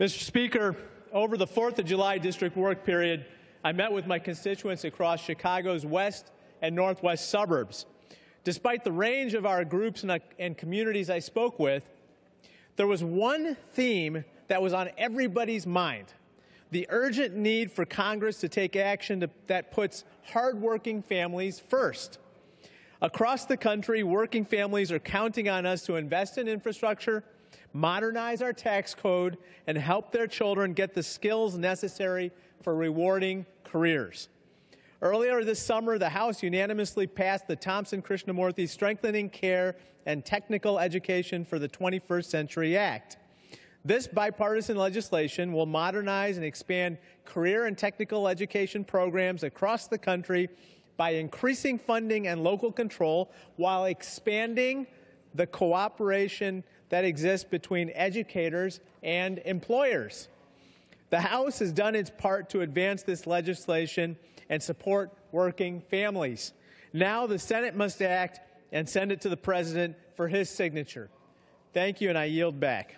Mr. Speaker, over the 4th of July district work period, I met with my constituents across Chicago's west and northwest suburbs. Despite the range of our groups and communities I spoke with, there was one theme that was on everybody's mind: the urgent need for Congress to take action that puts hardworking families first. Across the country, working families are counting on us to invest in infrastructure, modernize our tax code, and help their children get the skills necessary for rewarding careers. Earlier this summer, the House unanimously passed the Thompson-Krishnamurti Strengthening Care and Technical Education for the 21st Century Act. This bipartisan legislation will modernize and expand career and technical education programs across the country by increasing funding and local control while expanding the cooperation that exists between educators and employers. The House has done its part to advance this legislation and support working families. Now the Senate must act and send it to the President for his signature. Thank you, and I yield back.